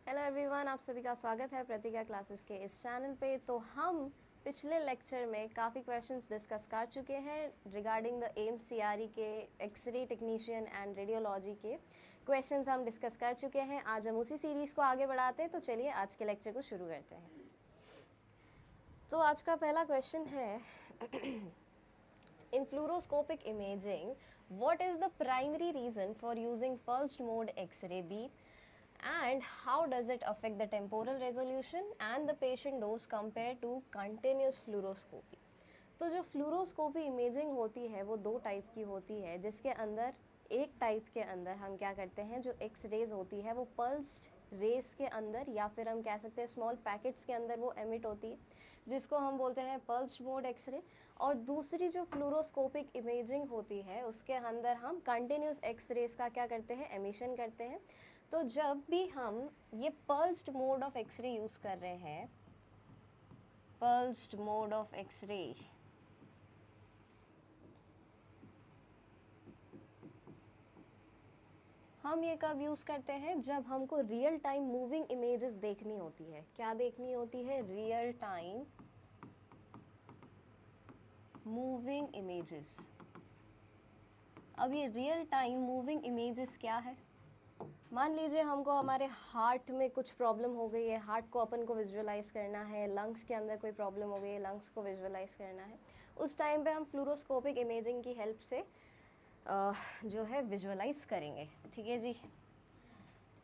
Hello everyone, आप सभी का स्वागत है प्रतिज्ञा क्लासेस के इस चैनल पे। तो हम पिछले लेक्चर में काफ़ी क्वेश्चंस डिस्कस कर चुके हैं रिगार्डिंग द एमसीआरई के एक्सरे टेक्नीशियन एंड रेडियोलॉजी के क्वेश्चंस हम डिस्कस कर चुके हैं। आज हम उसी सीरीज़ को आगे बढ़ाते हैं, तो चलिए आज के लेक्चर को शुरू करते हैं। तो आज का पहला क्वेश्चन है In fluoroscopic imaging, what is the primary reason for using pulsed mode X-ray beam and how does it affect the temporal resolution and the patient dose compared to continuous fluoroscopy? तो जो फ्लूरोस्कोपी imaging होती है वो दो type की होती है, जिसके अंदर एक टाइप के अंदर हम क्या करते हैं, जो एक्स रेज होती है वो पल्स्ड रेस के अंदर या फिर हम कह सकते हैं स्मॉल पैकेट्स के अंदर वो एमिट होती है, जिसको हम बोलते हैं पल्स्ड मोड एक्सरे। और दूसरी जो फ्लूरोस्कोपिक इमेजिंग होती है उसके अंदर हम कंटिन्यूस एक्स रेज का क्या करते हैं, एमिशन करते हैं। तो जब भी हम ये pulsed mode of x ray use कर रहे हैं, पल्स्ड मोड ऑफ एक्सरे, हम ये कब यूज़ करते हैं, जब हमको रियल टाइम मूविंग इमेजेस देखनी होती है। क्या देखनी होती है? Real time moving images. अब ये रियल टाइम मूविंग इमेजेस क्या है? मान लीजिए हमको हमारे हार्ट में कुछ प्रॉब्लम हो गई है, हार्ट को अपन को विजुअलाइज करना है, लंग्स के अंदर कोई प्रॉब्लम हो गई है, लंग्स को विजुअलाइज करना है। उस टाइम पे हम फ्लूरोस्कोपिक इमेजिंग की हेल्प से जो है विजुअलाइज करेंगे। ठीक है जी।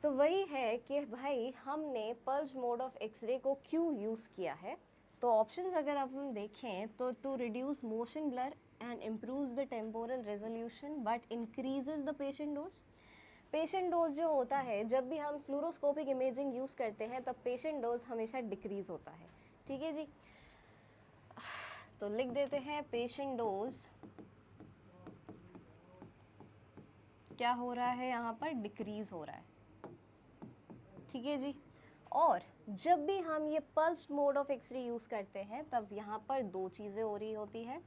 तो वही है कि भाई हमने पल्स मोड ऑफ एक्सरे को क्यों यूज़ किया है। तो ऑप्शंस अगर अब हम देखें तो to reduce motion blur and improves the temporal resolution but increases the patient dose. Patient dose जो होता है, जब भी हम फ्लूरोस्कोपिक इमेजिंग यूज़ करते हैं तब पेशेंट डोज हमेशा डिक्रीज होता है। ठीक है जी। तो लिख देते हैं पेशेंट डोज क्या हो रहा है, यहाँ पर डिक्रीज हो रहा है। ठीक है जी। और जब भी हम ये pulsed mode of x ray use करते हैं तब यहाँ पर दो चीज़ें हो रही होती है।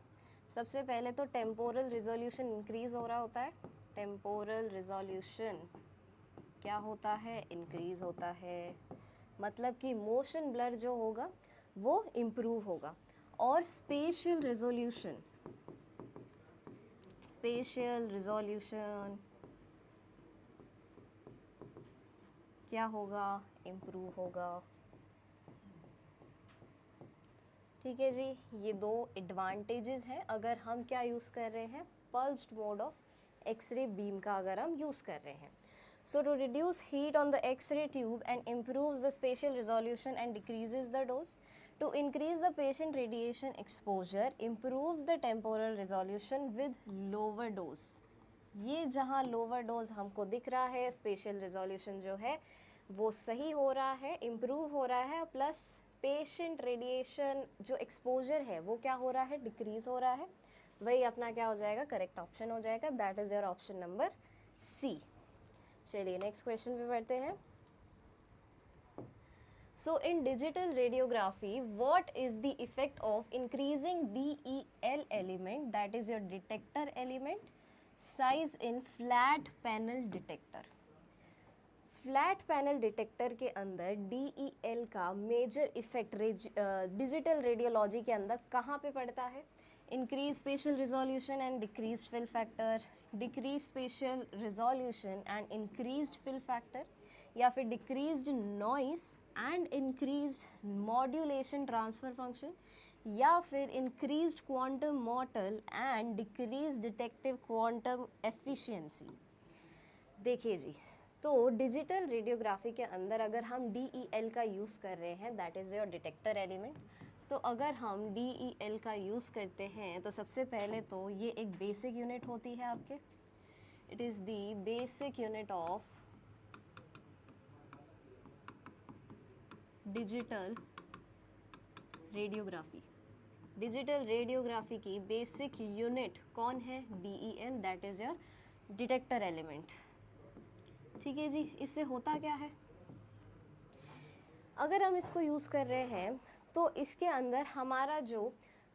सबसे पहले तो टेम्पोरल रिजोल्यूशन इंक्रीज हो रहा होता है। टेम्पोरल रिजोल्यूशन क्या होता है? इंक्रीज होता है। मतलब कि मोशन ब्लर जो होगा वो इम्प्रूव होगा। और स्पेशियल रिजोल्यूशन, स्पेशियल रिजोल्यूशन क्या होगा? इम्प्रूव होगा। ठीक है जी। ये दो एडवांटेजेस हैं अगर हम क्या यूज़ कर रहे हैं, pulsed mode of X ray beam का अगर हम यूज़ कर रहे हैं। So to reduce heat on the X ray tube and improves the spatial resolution and decreases the dose. To increase the patient radiation exposure improves the temporal resolution with lower dose. ये जहाँ lower dose हमको दिख रहा है, special resolution जो है वो सही हो रहा है, इम्प्रूव हो रहा है, प्लस पेशेंट रेडिएशन जो एक्सपोजर है वो क्या हो रहा है, डिक्रीज हो रहा है। वही अपना क्या हो जाएगा, करेक्ट ऑप्शन हो जाएगा। That is your option number C. चलिए नेक्स्ट क्वेश्चन पे बढ़ते हैं। So in digital radiography, what is the effect of increasing DEL element, that is your detector element, size in flat panel detector? Flat panel detector के अंदर DEL का major effect digital radiology के अंदर कहाँ पे पड़ता है? Increase spatial resolution and decrease fill factor, decrease spatial resolution and increased fill factor, या फिर decreased noise and increased modulation transfer function, या फिर increased quantum mottle and decrease detective quantum efficiency. देखिए जी, तो डिजिटल रेडियोग्राफी के अंदर अगर हम DEL का यूज़ कर रहे हैं, that is your detector element. तो अगर हम DEL का यूज़ करते हैं तो सबसे पहले तो ये एक बेसिक यूनिट होती है आपके। It is the basic unit of digital radiography. Digital radiography की बेसिक यूनिट कौन है? DEL, that is your detector element. ठीक है जी। इससे होता क्या है, अगर हम इसको यूज़ कर रहे हैं तो इसके अंदर हमारा जो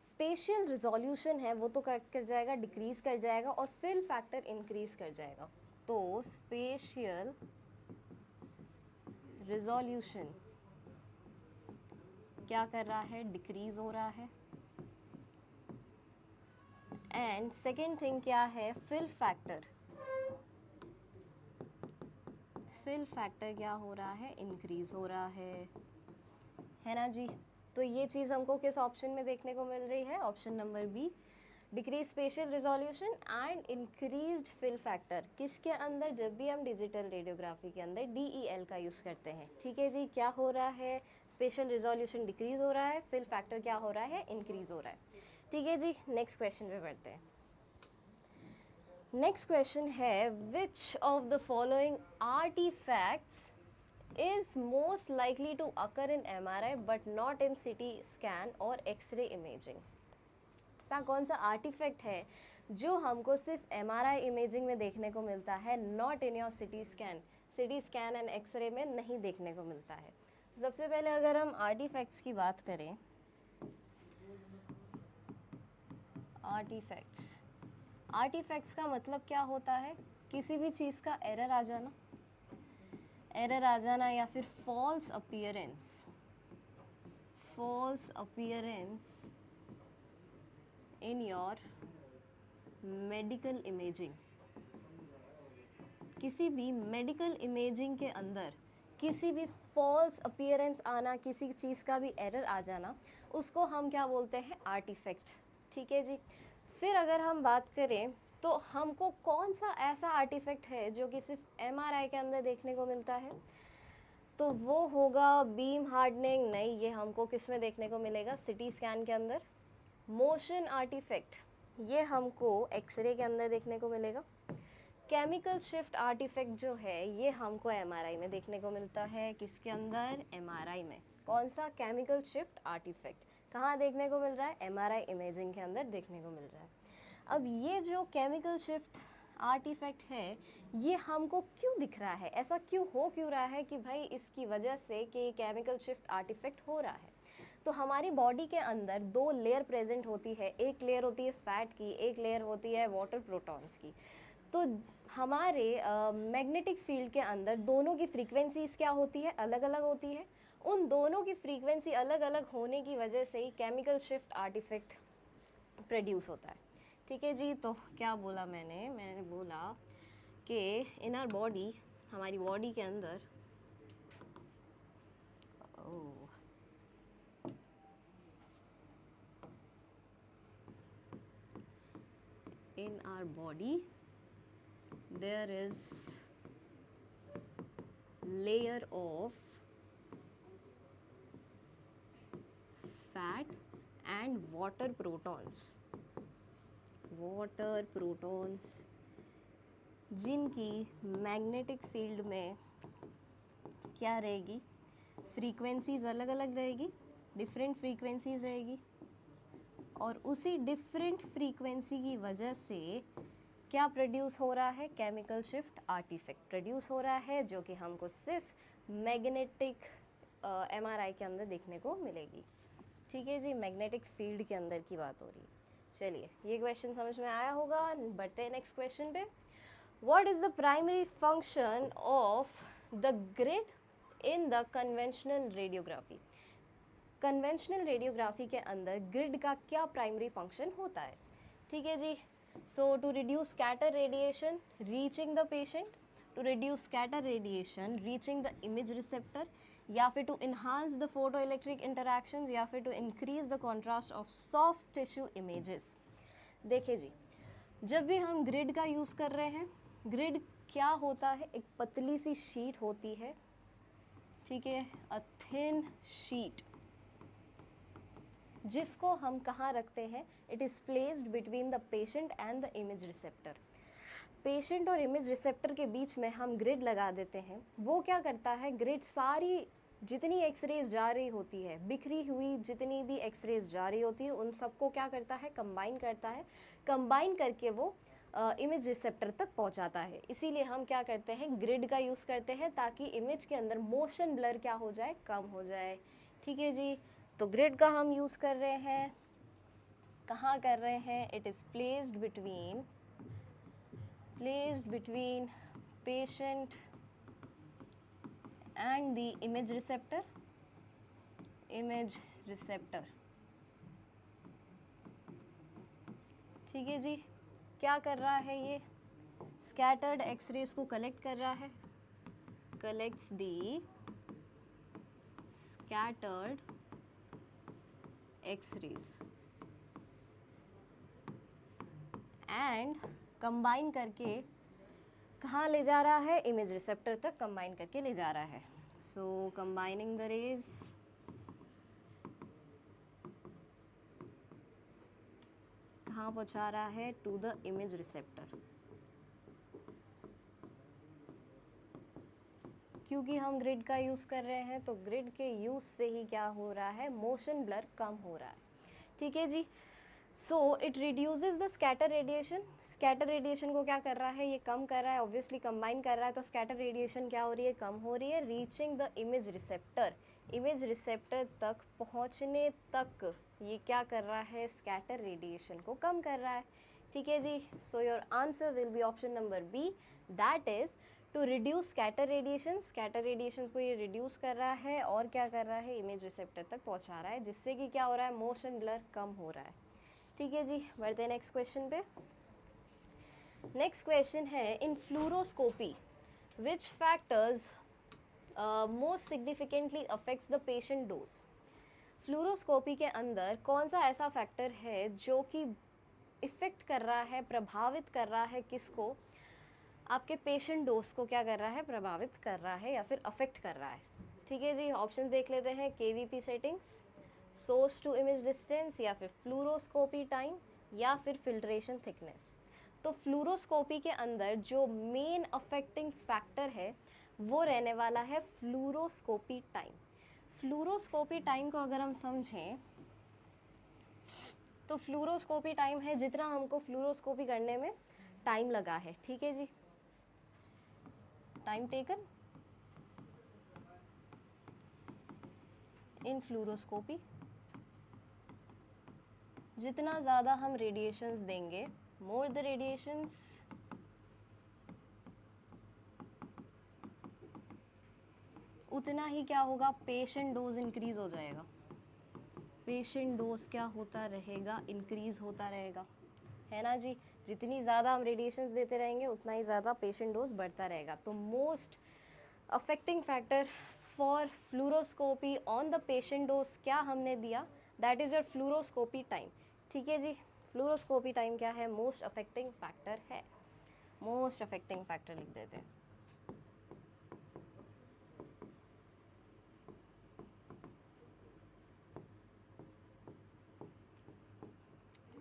स्पेशियल रिजोल्यूशन है वो तो कर जाएगा, डिक्रीज कर जाएगा, और फिल फैक्टर इंक्रीज कर जाएगा। तो स्पेशियल रिजोल्यूशन क्या कर रहा है, डिक्रीज हो रहा है। एंड सेकेंड थिंग क्या है, फिल फैक्टर, फिल फैक्टर क्या हो रहा है, इंक्रीज हो रहा है ना जी। तो ये चीज़ हमको किस ऑप्शन में देखने को मिल रही है, option number B, decrease spatial resolution and increased fill factor. किसके अंदर, जब भी हम डिजिटल रेडियोग्राफी के अंदर DEL का यूज़ करते हैं। ठीक है जी, क्या हो रहा है, स्पेशियल रिजोल्यूशन डिक्रीज हो रहा है, फिल फैक्टर क्या हो रहा है, इंक्रीज हो रहा है। ठीक है जी, नेक्स्ट क्वेश्चन पे बढ़ते हैं। नेक्स्ट क्वेश्चन है, which of the following artifacts is most likely to occur in MRI but not in CT scan और X-ray imaging। ऐसा कौन सा आर्टिफैक्ट है जो हमको सिर्फ MRI इमेजिंग में देखने को मिलता है, not in your CT scan and x ray में नहीं देखने को मिलता है। तो सबसे पहले अगर हम आर्टिफैक्ट्स की बात करें, आर्टिफैक्ट्स का मतलब क्या होता है, किसी भी चीज़ का एरर आ जाना या फिर false appearance in your medical imaging. किसी भी मेडिकल इमेजिंग के अंदर किसी भी फॉल्स अपीयरेंस आना, किसी चीज़ का भी एरर आ जाना, उसको हम क्या बोलते हैं, आर्टिफैक्ट। ठीक है जी। फिर अगर हम बात करें तो हमको कौन सा ऐसा आर्टिफैक्ट है जो कि सिर्फ MRI के अंदर देखने को मिलता है, तो वो होगा बीम हार्डनिंग। नहीं, ये हमको किस में देखने को मिलेगा, CT स्कैन के अंदर। मोशन आर्टिफैक्ट, ये हमको एक्सरे के अंदर देखने को मिलेगा। केमिकल शिफ्ट आर्टिफैक्ट जो है ये हमको MRI में देखने को मिलता है। किसके अंदर, MRI में। कौन सा, केमिकल शिफ्ट आर्टिफैक्ट कहाँ देखने को मिल रहा है, MRI इमेजिंग के अंदर देखने को मिल रहा है। अब ये जो केमिकल शिफ्ट आर्टिफैक्ट है ये हमको क्यों दिख रहा है, ऐसा क्यों रहा है कि भाई इसकी वजह से कि केमिकल शिफ्ट आर्टिफैक्ट हो रहा है। तो हमारी बॉडी के अंदर दो लेयर प्रेजेंट होती है, एक लेयर होती है फैट की, एक लेयर होती है वाटर प्रोटॉन्स की। तो हमारे मैग्नेटिक फील्ड के अंदर दोनों की फ्रीक्वेंसीज क्या होती है, अलग अलग होती है। उन दोनों की फ्रीक्वेंसी अलग अलग होने की वजह से ही केमिकल शिफ्ट आर्टिफैक्ट प्रोड्यूस होता है। ठीक है जी। तो क्या बोला मैंने बोला कि इन आवर बॉडी, हमारी बॉडी के अंदर in our body there is layer of fat and water protons जिनकी मैग्नेटिक फील्ड में क्या रहेगी, फ्रीक्वेंसीज अलग अलग रहेगी, डिफरेंट फ्रीक्वेंसीज रहेगी। और उसी डिफरेंट फ्रीक्वेंसी की वजह से क्या प्रोड्यूस हो रहा है, केमिकल शिफ्ट आर्टिफैक्ट प्रोड्यूस हो रहा है, जो कि हमको सिर्फ मैग्नेटिक MRI के अंदर देखने को मिलेगी। ठीक है जी, मैग्नेटिक फील्ड के अंदर की बात हो रही है। चलिए, ये क्वेश्चन समझ में आया होगा। बढ़ते हैं नेक्स्ट क्वेश्चन पे। What is the primary function of the grid in the conventional radiography. Conventional radiography के अंदर ग्रिड का क्या प्राइमरी फंक्शन होता है। ठीक है जी। So to reduce scatter radiation reaching the patient, to reduce scatter radiation reaching the image receptor, या फिर to enhance the photo electric interactions, या फिर to increase the contrast of soft tissue images. देखिए जी, जब भी हम ग्रिड का यूज़ कर रहे हैं, ग्रिड क्या होता है, एक पतली सी शीट होती है। ठीक है, अ थिन शीट, जिसको हम कहाँ रखते हैं, it is placed between the patient and the image receptor. Patient और इमेज रिसेप्टर के बीच में हम ग्रिड लगा देते हैं। वो क्या करता है, ग्रिड सारी जितनी एक्सरेज जा रही होती है, बिखरी हुई जितनी भी एक्सरेज जा रही होती है, उन सबको क्या करता है, कंबाइन करता है। कंबाइन करके वो इमेज रिसेप्टर तक पहुंचाता है। इसीलिए हम क्या करते हैं, ग्रिड का यूज़ करते हैं, ताकि इमेज के अंदर मोशन ब्लर क्या हो जाए, कम हो जाए। ठीक है जी। तो ग्रिड का हम यूज़ कर रहे हैं, कहाँ कर रहे हैं, it is placed between patient and the image receptor. Image receptor. ठीक है जी, क्या कर रहा है ये? स्कैटर्ड एक्सरेज को कलेक्ट कर रहा है, collects the scattered X-rays and combine करके कहाँ ले जा रहा है? इमेज रिसेप्टर तक कंबाइन करके ले जा रहा है. सो कंबाइनिंग द रेज, कहाँ पहुँचा रहा है? To the image receptor. क्योंकि हम ग्रिड का यूज़ कर रहे हैं तो ग्रिड के यूज़ से ही क्या हो रहा है? मोशन ब्लर कम हो रहा है. ठीक है जी. So it reduces the scatter radiation. Scatter radiation को क्या कर रहा है? ये कम कर रहा है, ऑब्वियसली कंबाइन कर रहा है, तो स्कैटर रेडिएशन क्या हो रही है? कम हो रही है. Reaching the image receptor, image receptor तक पहुंचने तक ये क्या कर रहा है? स्कैटर रेडिएशन को कम कर रहा है. ठीक है जी. So your answer will be option number B, that is to reduce scatter radiation. Scatter radiation को ये रिड्यूस कर रहा है और क्या कर रहा है? इमेज रिसेप्टर तक पहुंचा रहा है, जिससे कि क्या हो रहा है? मोशन ब्लर कम हो रहा है. ठीक है जी, बढ़ते हैं नेक्स्ट क्वेश्चन पे. नेक्स्ट क्वेश्चन है, in fluoroscopy which factors most significantly affects the patient dose. Fluoroscopy के अंदर कौन सा ऐसा फैक्टर है जो कि इफ़ेक्ट कर रहा है, प्रभावित कर रहा है किसको? आपके पेशेंट डोज को क्या कर रहा है? प्रभावित कर रहा है या फिर अफेक्ट कर रहा है. ठीक है जी, ऑप्शन देख लेते हैं. KVp settings, source to image distance, या फिर फ्लूरोस्कोपी टाइम, या फिर फिल्ट्रेशन थिकनेस. तो फ्लूरोस्कोपी के अंदर जो मेन अफेक्टिंग फैक्टर है वो रहने वाला है फ्लूरोस्कोपी टाइम. फ्लूरोस्कोपी टाइम को अगर हम समझें तो फ्लूरोस्कोपी टाइम है जितना हमको फ्लूरोस्कोपी करने में टाइम लगा है. ठीक है जी, टाइम टेकन इन फ्लूरोस्कोपी. जितना ज़्यादा हम रेडिएशंस देंगे, मोर द रेडिएशंस, उतना ही क्या होगा? पेशेंट डोज इंक्रीज हो जाएगा. पेशेंट डोज क्या होता रहेगा? इंक्रीज होता रहेगा, है ना जी. जितनी ज़्यादा हम रेडिएशंस देते रहेंगे उतना ही ज़्यादा पेशेंट डोज बढ़ता रहेगा. तो most affecting factor for fluoroscopy on the patient dose क्या हमने दिया? That is your fluoroscopy time. ठीक है जी, फ्लूरोस्कोपी टाइम क्या है? मोस्ट अफेक्टिंग फैक्टर है. मोस्ट अफेक्टिंग फैक्टर लिख देते हैं.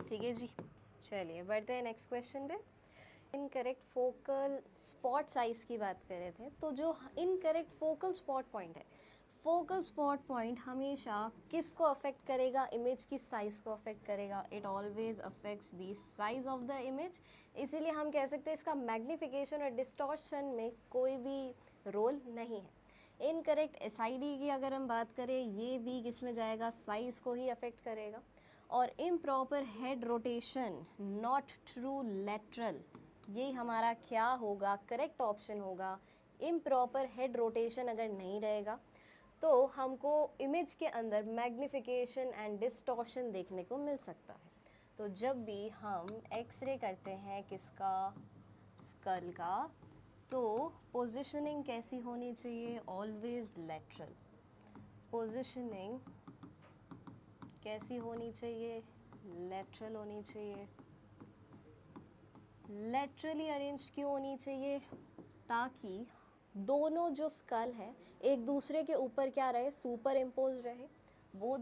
ठीक है जी, चलिए बढ़ते हैं नेक्स्ट क्वेश्चन पे. इनकरेक्ट फोकल स्पॉट साइज़ की बात कर रहे थे. तो जो इनकरेक्ट फोकल स्पॉट पॉइंट है, फोकल स्पॉट पॉइंट हमेशा किसको अफेक्ट करेगा? इमेज की साइज़ को अफेक्ट करेगा. It always affects the size of the image. इसीलिए हम कह सकते हैं इसका मैग्नीफिकेशन और डिस्टॉर्शन में कोई भी रोल नहीं है. इनकरेक्ट एसआईडी की अगर हम बात करें, ये भी किस में जाएगा? साइज़ को ही अफेक्ट करेगा. और improper head rotation, not true lateral, ये हमारा क्या होगा? करेक्ट ऑप्शन होगा. इम्प्रॉपर हेड रोटेशन अगर नहीं रहेगा तो हमको इमेज के अंदर मैग्निफिकेशन एंड डिस्टॉर्शन देखने को मिल सकता है. तो जब भी हम एक्सरे करते हैं किसका? स्कल का, तो पोजीशनिंग कैसी होनी चाहिए? Always lateral. पोजीशनिंग कैसी होनी चाहिए? लेटरल होनी चाहिए. लेटरली अरेंज्ड क्यों होनी चाहिए? ताकि दोनों जो स्कल है एक दूसरे के ऊपर क्या रहे? सुपर इम्पोज रहे. बोथ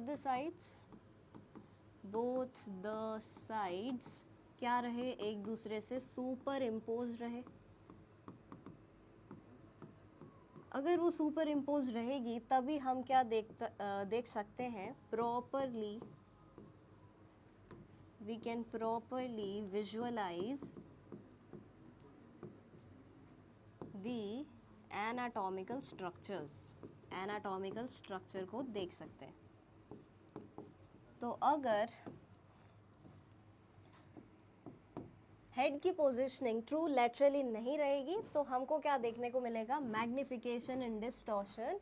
द साइड्स क्या रहे? एक दूसरे से सुपर इम्पोज रहे. अगर वो सुपर इम्पोज रहेगी तभी हम क्या देख सकते हैं? Properly, we can properly visualise the anatomical structures. Anatomical structure को देख सकते हैं. तो अगर हेड की पोजिशनिंग ट्रू लेटरली नहीं रहेगी तो हमको क्या देखने को मिलेगा, मैग्निफिकेशन एंड डिस्टॉर्शन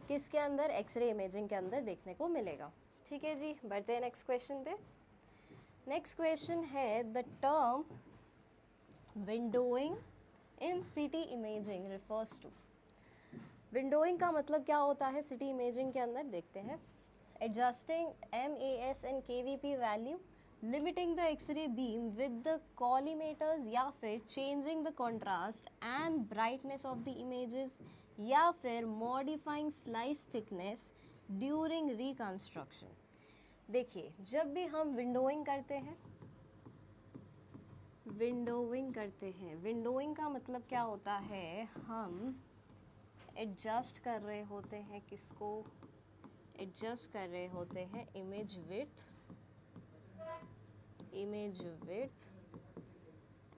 किसके अंदर, एक्सरे इमेजिंग के अंदर देखने को मिलेगा। ठीक है जी, बढ़ते हैं नेक्स्ट क्वेश्चन पे। नेक्स्ट क्वेश्चन है the term windowing in CT imaging refers to. Windowing का मतलब क्या होता है सिटी इमेजिंग के अंदर, देखते हैं। Adjusting MAS and KVP value, limiting the X ray beam with the collimators, या फिर changing the contrast and brightness of the images, या फिर modifying slice thickness during reconstruction. देखिए, जब भी हम विंडोइंग करते हैं, विंडोइंग का मतलब क्या होता है, हम एडजस्ट कर रहे होते हैं, किसको एडजस्ट कर रहे होते हैं, image width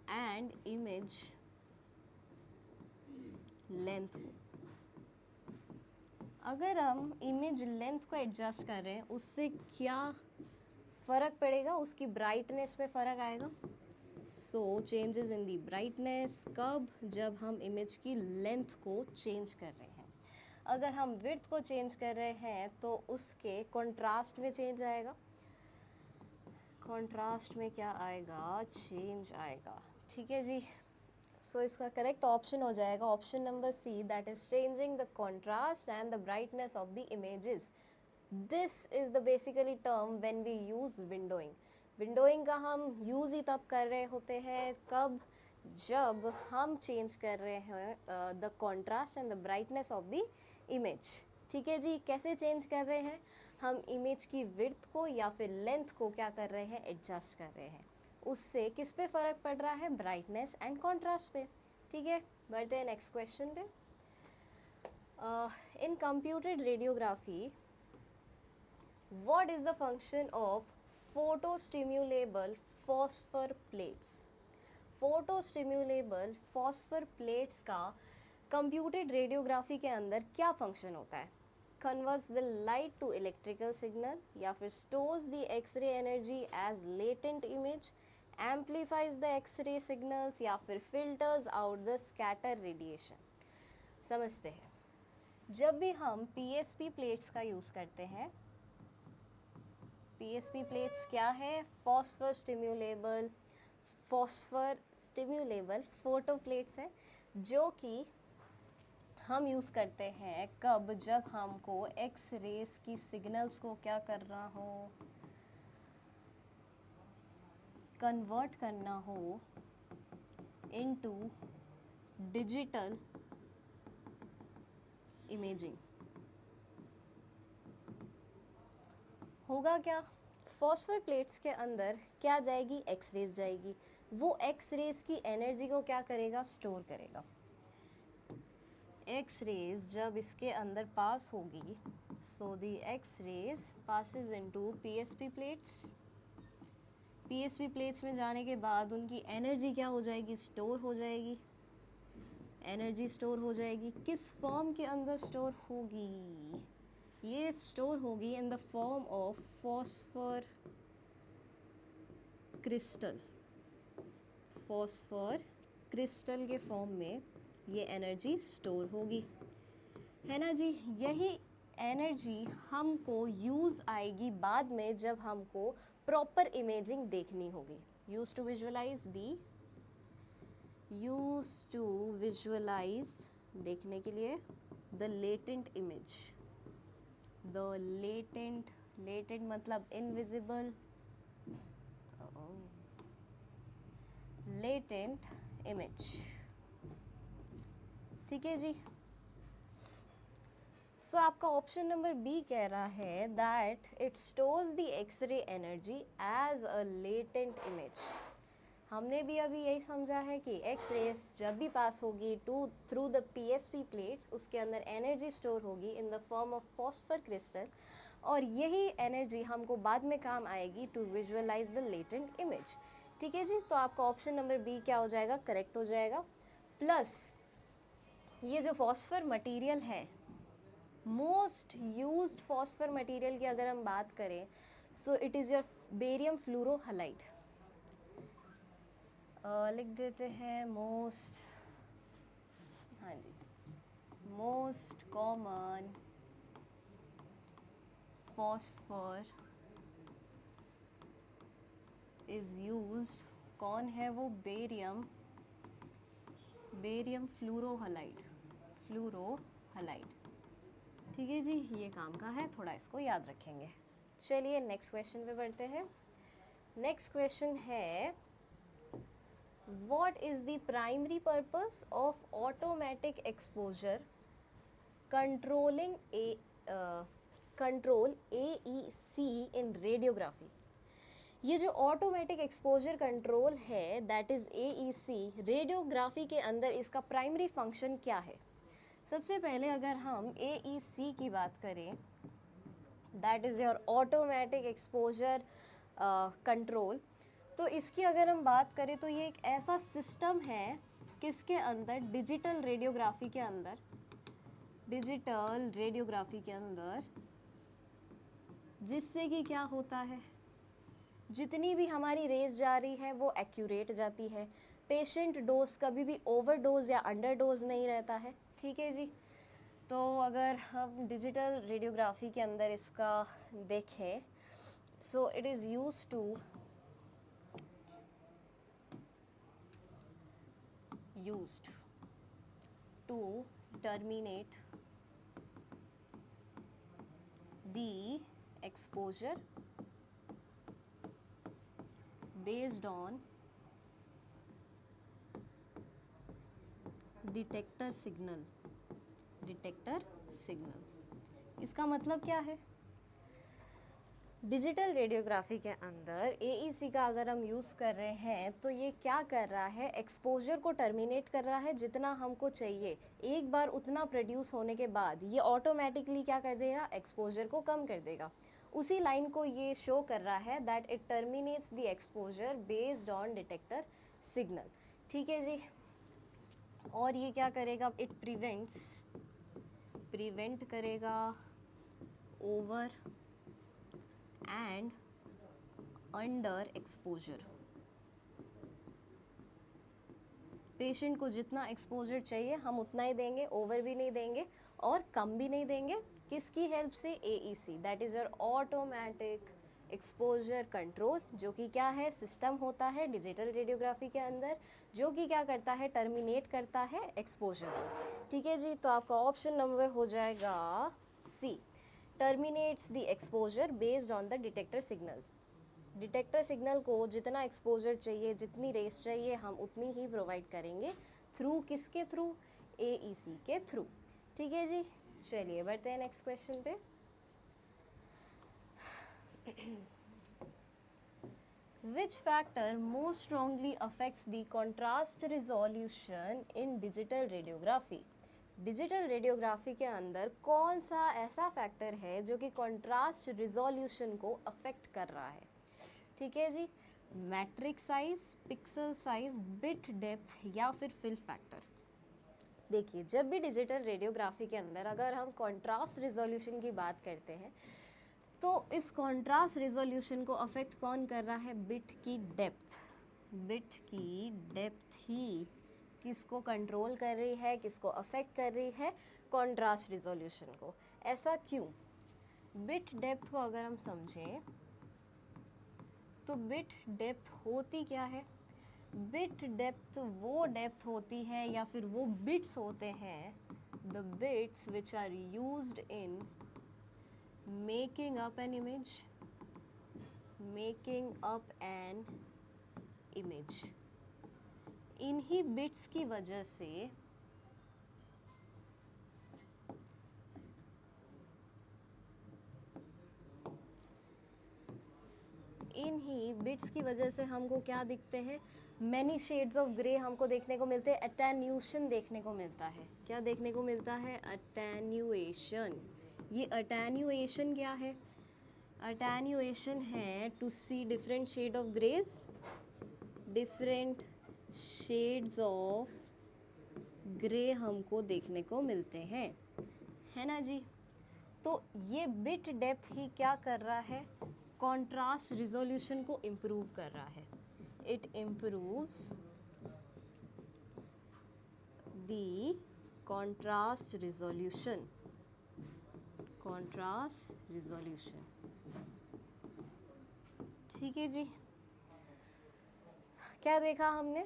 and image length को। अगर हम इमेज लेंथ को एडजस्ट कर रहे हैं, उससे क्या फ़र्क पड़ेगा, उसकी ब्राइटनेस में फ़र्क आएगा। सो चेंजेस इन दी ब्राइटनेस कब, जब हम इमेज की लेंथ को चेंज कर रहे हैं। अगर हम विड्थ को चेंज कर रहे हैं तो उसके कंट्रास्ट में चेंज आएगा, कंट्रास्ट में क्या आएगा, चेंज आएगा। ठीक है जी, सो इसका करेक्ट ऑप्शन हो जाएगा option number C, that is changing the contrast and the brightness of the images. This is the basically term when we use windowing. Windowing का हम यूज़ ही तब कर रहे होते हैं, कब, जब हम चेंज कर रहे हैं the contrast and the brightness of the image. ठीक है जी, कैसे चेंज कर रहे हैं, हम इमेज की विड्थ को या फिर लेंथ को क्या कर रहे हैं, एडजस्ट कर रहे हैं। उससे किस पे फ़र्क पड़ रहा है, ब्राइटनेस एंड कॉन्ट्रास्ट पे। ठीक है, बढ़ते हैं नेक्स्ट क्वेश्चन पे। In computed radiography what is the function of photostimulable phosphor plates? photostimulable phosphor plates का कंप्यूटेड रेडियोग्राफी के अंदर क्या फंक्शन होता है, converts the light to electrical signal, या फिर stores the x ray energy as latent image, amplifies the x ray signals, या फिर filters out the scatter radiation. समझते हैं, जब भी हम PSP प्लेट्स का यूज़ करते हैं, PSP प्लेट्स क्या है, फॉस्फर स्टिम्युलेबल फोटो प्लेट्स है, जो कि हम यूज़ करते हैं कब, जब हमको एक्स रेस की सिग्नल्स को क्या करना हो, कन्वर्ट करना हो इनटू डिजिटल इमेजिंग। होगा क्या, फॉस्फर प्लेट्स के अंदर क्या जाएगी, एक्स रेज जाएगी, वो एक्स रेज की एनर्जी को क्या करेगा, स्टोर करेगा। एक्स रेज जब इसके अंदर पास होगी, so the x rays passes into PSP plates. PSP plates में जाने के बाद उनकी एनर्जी क्या हो जाएगी, स्टोर हो जाएगी। एनर्जी स्टोर हो जाएगी, किस फॉर्म के अंदर स्टोर होगी, ये स्टोर होगी in the form of phosphor crystal. Phosphor crystal के फॉर्म में ये एनर्जी स्टोर होगी, है ना जी। यही एनर्जी हमको यूज़ आएगी बाद में, जब हमको प्रॉपर इमेजिंग देखनी होगी। यूज टू विजुअलाइज देखने के लिए the latent image, the latent मतलब इनविजिबल, लेटेंट इमेज। ठीक है जी, सो आपका ऑप्शन नंबर बी कह रहा है that it stores the x ray energy as a latent image. हमने भी अभी यही समझा है कि एक्स रेस जब भी पास होगी थ्रू द PSP प्लेट्स, उसके अंदर एनर्जी स्टोर होगी in the form of phosphor crystal, और यही एनर्जी हमको बाद में काम आएगी to visualise the latent image. ठीक है जी, तो आपका ऑप्शन नंबर बी क्या हो जाएगा, करेक्ट हो जाएगा। प्लस ये जो फॉस्फर मटेरियल है, मोस्ट यूज्ड फॉस्फर मटेरियल की अगर हम बात करें, so it is your barium fluorohalide. लिख देते हैं मोस्ट, हाँ जी, most common phosphor is used, कौन है वो? Barium, barium fluorohalide, fluorohalide. ठीक है जी, ये काम का है, थोड़ा इसको याद रखेंगे। चलिए नेक्स्ट क्वेश्चन पे बढ़ते हैं। नेक्स्ट क्वेश्चन है, what is the primary purpose of automatic exposure controlling control AEC in radiography? ये जो ऑटोमेटिक एक्सपोजर कंट्रोल है, दैट इज AEC, रेडियोग्राफी के अंदर इसका प्राइमरी फंक्शन क्या है? सबसे पहले अगर हम AEC की बात करें, that is your automatic exposure control, तो इसकी अगर हम बात करें तो ये एक ऐसा सिस्टम है किसके अंदर, डिजिटल रेडियोग्राफी के अंदर, डिजिटल रेडियोग्राफी के अंदर, जिससे कि क्या होता है, जितनी भी हमारी रेज जा रही है वो एक्यूरेट जाती है, पेशेंट डोज कभी भी ओवर डोज या अंडर डोज नहीं रहता है। ठीक है जी, तो अगर हम डिजिटल रेडियोग्राफी के अंदर इसका देखें, so it is use to terminate the exposure based on detector signal, detector signal। इसका मतलब क्या है? डिजिटल रेडियोग्राफी के अंदर AEC का अगर हम यूज़ कर रहे हैं तो ये क्या कर रहा है, एक्सपोजर को टर्मिनेट कर रहा है, जितना हमको चाहिए एक बार उतना प्रोड्यूस होने के बाद ये ऑटोमेटिकली क्या कर देगा, एक्सपोजर को कम कर देगा। उसी लाइन को ये शो कर रहा है that it terminates the exposure based on detector signal. ठीक है जी, और ये क्या करेगा, इट प्रिवेंट करेगा over and under exposure. Patient को जितना एक्सपोजर चाहिए हम उतना ही देंगे, ओवर भी नहीं देंगे और कम भी नहीं देंगे। किसकी हेल्प से? AEC, that is your automatic exposure control, जो कि क्या है, सिस्टम होता है डिजिटल रेडियोग्राफी के अंदर, जो कि क्या करता है, टर्मिनेट करता है एक्सपोजर को। ठीक है जी, तो आपका ऑप्शन नंबर हो जाएगा C, terminates the exposure based on the detector signal. Detector signal को जितना एक्सपोजर चाहिए, जितनी रेस चाहिए, हम उतनी ही प्रोवाइड करेंगे। थ्रू किसके थ्रू? AEC के थ्रू। ठीक है जी, चलिए बढ़ते हैं नेक्स्ट क्वेश्चन पे। Which factor most strongly affects the contrast resolution in digital radiography? Digital radiography के अंदर कौन सा ऐसा फैक्टर है जो कि कॉन्ट्रास्ट रिजोल्यूशन को अफेक्ट कर रहा है? ठीक है जी, matrix size, pixel size, bit depth या फिर फिल फैक्टर। देखिए, जब भी डिजिटल रेडियोग्राफी के अंदर अगर हम कॉन्ट्रास्ट रिजोल्यूशन की बात करते हैं तो इस कॉन्ट्रास्ट रिजोल्यूशन को अफेक्ट कौन कर रहा है? बिट की डेप्थ। बिट की डेप्थ ही किसको कंट्रोल कर रही है, किसको अफेक्ट कर रही है? कॉन्ट्रास्ट रिजोल्यूशन को। ऐसा क्यों? बिट डेप्थ को अगर हम समझें तो बिट डेप्थ होती क्या है? बिट डेप्थ वो डेप्थ होती है या फिर वो बिट्स होते हैं, the bits which are used in making up an image, making up an image. इन्हीं बिट्स की वजह से हमको क्या दिखते हैं? मैनी शेड्स ऑफ ग्रे हमको देखने को मिलते हैं, अटेन्यूएशन देखने को मिलता है। क्या देखने को मिलता है? अटेन्यूएशन। ये अटेन्यूएशन क्या है? अटेन्यूएशन है to see different shade of greys, different shades of grey हमको देखने को मिलते हैं, है ना जी। तो ये बिट डेप्थ ही क्या कर रहा है? कॉन्ट्रास्ट रिजोल्यूशन को इम्प्रूव कर रहा है। It improves the contrast resolution. Contrast resolution. ठीक है जी। क्या देखा हमने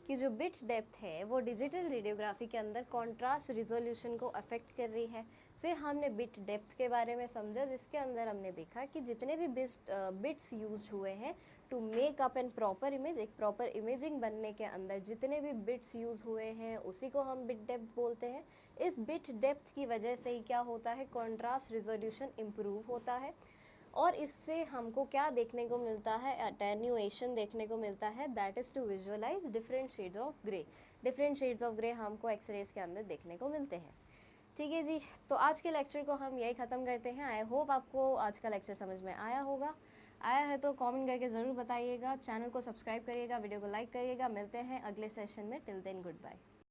कि जो बिट डेप्थ है वो डिजिटल रेडियोग्राफी के अंदर कॉन्ट्रास्ट रिजोल्यूशन को अफेक्ट कर रही है। फिर हमने बिट डेप्थ के बारे में समझा, जिसके अंदर हमने देखा कि जितने भी बिट्स यूज हुए हैं to make up an proper image, एक प्रॉपर इमेजिंग बनने के अंदर जितने भी बिट्स यूज हुए हैं उसी को हम बिट डेप्थ बोलते हैं। इस बिट डेप्थ की वजह से ही क्या होता है, कॉन्ट्रास्ट रिजोल्यूशन इम्प्रूव होता है और इससे हमको क्या देखने को मिलता है, अटेन्यूएशन देखने को मिलता है, that is to visualise different shades of grey. Different shades of grey हमको एक्सरेज के अंदर देखने को मिलते हैं। ठीक है जी, तो आज के लेक्चर को हम यही ख़त्म करते हैं। आई होप आपको आज का लेक्चर समझ में आया होगा। आया है तो कमेंट करके ज़रूर बताइएगा, चैनल को सब्सक्राइब करिएगा, वीडियो को लाइक करिएगा। मिलते हैं अगले सेशन में, टिल देन गुड बाय।